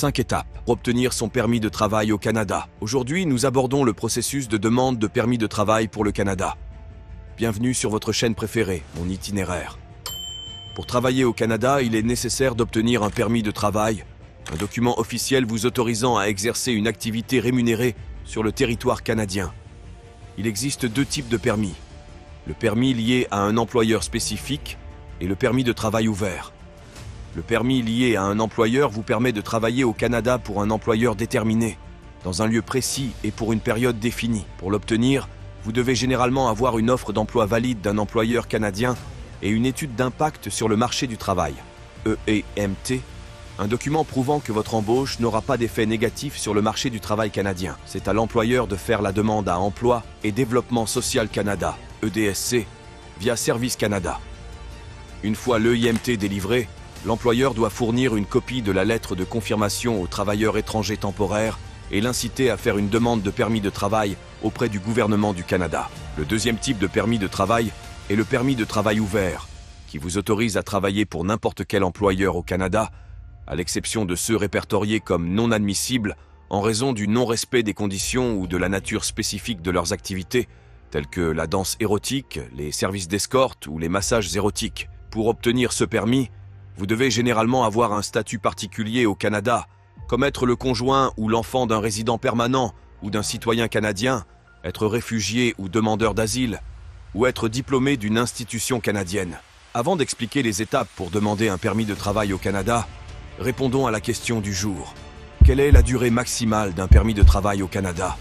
5 étapes pour obtenir son permis de travail au Canada. Aujourd'hui, nous abordons le processus de demande de permis de travail pour le Canada. Bienvenue sur votre chaîne préférée, Mon Itinéraire. Pour travailler au Canada, il est nécessaire d'obtenir un permis de travail, un document officiel vous autorisant à exercer une activité rémunérée sur le territoire canadien. Il existe deux types de permis. Le permis lié à un employeur spécifique et le permis de travail ouvert. Le permis lié à un employeur vous permet de travailler au Canada pour un employeur déterminé, dans un lieu précis et pour une période définie. Pour l'obtenir, vous devez généralement avoir une offre d'emploi valide d'un employeur canadien et une étude d'impact sur le marché du travail, EEMT, un document prouvant que votre embauche n'aura pas d'effet négatif sur le marché du travail canadien. C'est à l'employeur de faire la demande à Emploi et Développement Social Canada, EDSC, via Service Canada. Une fois l'EIMT délivré, l'employeur doit fournir une copie de la lettre de confirmation au travailleur étranger temporaire et l'inciter à faire une demande de permis de travail auprès du gouvernement du Canada. Le deuxième type de permis de travail est le permis de travail ouvert, qui vous autorise à travailler pour n'importe quel employeur au Canada, à l'exception de ceux répertoriés comme non admissibles en raison du non-respect des conditions ou de la nature spécifique de leurs activités, telles que la danse érotique, les services d'escorte ou les massages érotiques. Pour obtenir ce permis, vous devez généralement avoir un statut particulier au Canada, comme être le conjoint ou l'enfant d'un résident permanent ou d'un citoyen canadien, être réfugié ou demandeur d'asile, ou être diplômé d'une institution canadienne. Avant d'expliquer les étapes pour demander un permis de travail au Canada, répondons à la question du jour. Quelle est la durée maximale d'un permis de travail au Canada?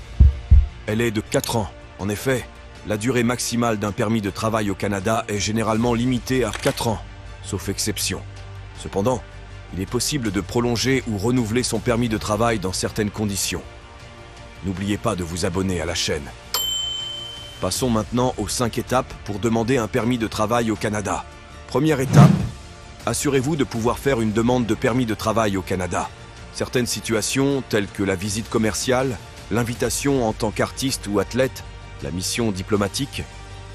Elle est de 4 ans. En effet, la durée maximale d'un permis de travail au Canada est généralement limitée à 4 ans, sauf exception. Cependant, il est possible de prolonger ou renouveler son permis de travail dans certaines conditions. N'oubliez pas de vous abonner à la chaîne. Passons maintenant aux 5 étapes pour demander un permis de travail au Canada. Première étape, assurez-vous de pouvoir faire une demande de permis de travail au Canada. Certaines situations, telles que la visite commerciale, l'invitation en tant qu'artiste ou athlète, la mission diplomatique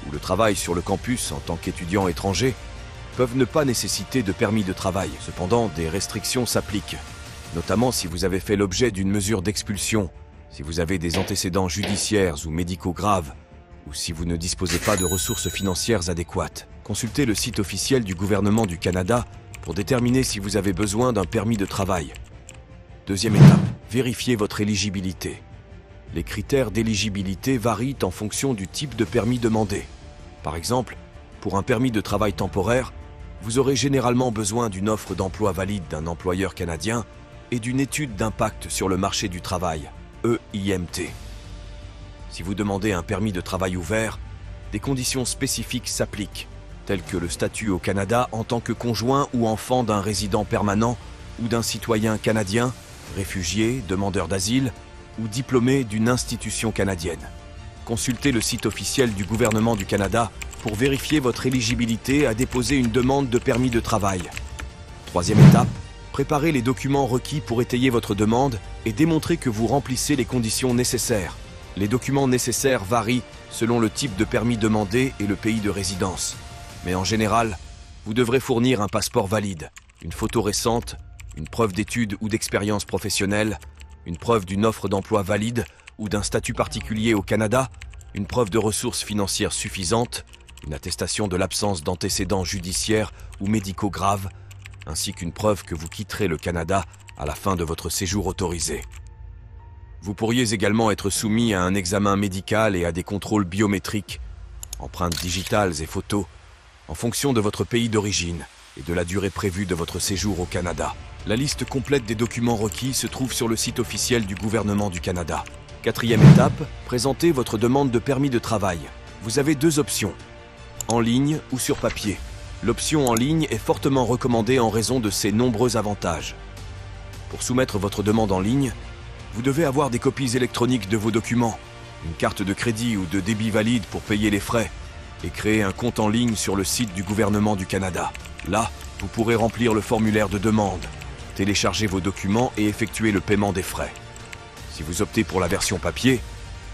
ou le travail sur le campus en tant qu'étudiant étranger, peuvent ne pas nécessiter de permis de travail. Cependant, des restrictions s'appliquent, notamment si vous avez fait l'objet d'une mesure d'expulsion, si vous avez des antécédents judiciaires ou médicaux graves, ou si vous ne disposez pas de ressources financières adéquates. Consultez le site officiel du gouvernement du Canada pour déterminer si vous avez besoin d'un permis de travail. Deuxième étape, vérifiez votre éligibilité. Les critères d'éligibilité varient en fonction du type de permis demandé. Par exemple, pour un permis de travail temporaire, vous aurez généralement besoin d'une offre d'emploi valide d'un employeur canadien et d'une étude d'impact sur le marché du travail, EIMT. Si vous demandez un permis de travail ouvert, des conditions spécifiques s'appliquent, telles que le statut au Canada en tant que conjoint ou enfant d'un résident permanent ou d'un citoyen canadien, réfugié, demandeur d'asile ou diplômé d'une institution canadienne. Consultez le site officiel du gouvernement du Canada pour vérifier votre éligibilité à déposer une demande de permis de travail. Troisième étape, préparez les documents requis pour étayer votre demande et démontrer que vous remplissez les conditions nécessaires. Les documents nécessaires varient selon le type de permis demandé et le pays de résidence. Mais en général, vous devrez fournir un passeport valide, une photo récente, une preuve d'études ou d'expérience professionnelle, une preuve d'une offre d'emploi valide ou d'un statut particulier au Canada, une preuve de ressources financières suffisantes, une attestation de l'absence d'antécédents judiciaires ou médicaux graves, ainsi qu'une preuve que vous quitterez le Canada à la fin de votre séjour autorisé. Vous pourriez également être soumis à un examen médical et à des contrôles biométriques, empreintes digitales et photos, en fonction de votre pays d'origine et de la durée prévue de votre séjour au Canada. La liste complète des documents requis se trouve sur le site officiel du gouvernement du Canada. Quatrième étape, présentez votre demande de permis de travail. Vous avez deux options, en ligne ou sur papier. L'option en ligne est fortement recommandée en raison de ses nombreux avantages. Pour soumettre votre demande en ligne, vous devez avoir des copies électroniques de vos documents, une carte de crédit ou de débit valide pour payer les frais, et créer un compte en ligne sur le site du gouvernement du Canada. Là, vous pourrez remplir le formulaire de demande, télécharger vos documents et effectuer le paiement des frais. Si vous optez pour la version papier,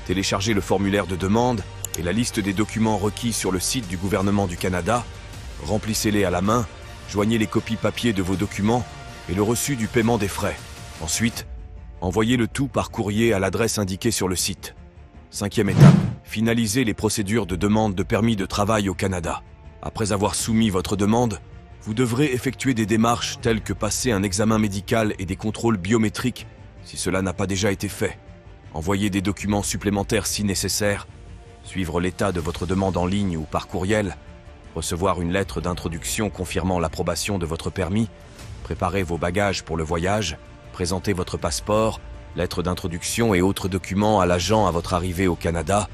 téléchargez le formulaire de demande et la liste des documents requis sur le site du gouvernement du Canada, remplissez-les à la main, joignez les copies papier de vos documents et le reçu du paiement des frais. Ensuite, envoyez le tout par courrier à l'adresse indiquée sur le site. 5e étape, finalisez les procédures de demande de permis de travail au Canada. Après avoir soumis votre demande, vous devrez effectuer des démarches telles que passer un examen médical et des contrôles biométriques si cela n'a pas déjà été fait. Envoyer des documents supplémentaires si nécessaire, suivre l'état de votre demande en ligne ou par courriel, recevoir une lettre d'introduction confirmant l'approbation de votre permis, préparer vos bagages pour le voyage, présenter votre passeport, lettre d'introduction et autres documents à l'agent à votre arrivée au Canada,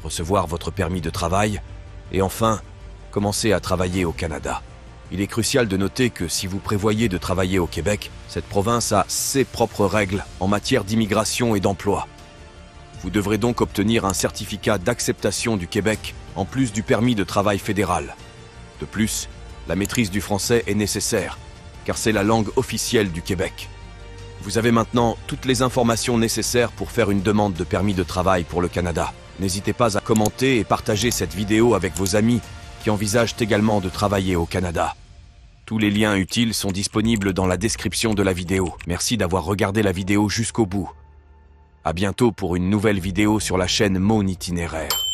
recevoir votre permis de travail, et enfin, commencer à travailler au Canada. Il est crucial de noter que si vous prévoyez de travailler au Québec, cette province a ses propres règles en matière d'immigration et d'emploi. Vous devrez donc obtenir un certificat d'acceptation du Québec en plus du permis de travail fédéral. De plus, la maîtrise du français est nécessaire, car c'est la langue officielle du Québec. Vous avez maintenant toutes les informations nécessaires pour faire une demande de permis de travail pour le Canada. N'hésitez pas à commenter et partager cette vidéo avec vos amis qui envisagent également de travailler au Canada. Tous les liens utiles sont disponibles dans la description de la vidéo. Merci d'avoir regardé la vidéo jusqu'au bout. À bientôt pour une nouvelle vidéo sur la chaîne Mon Itinéraire.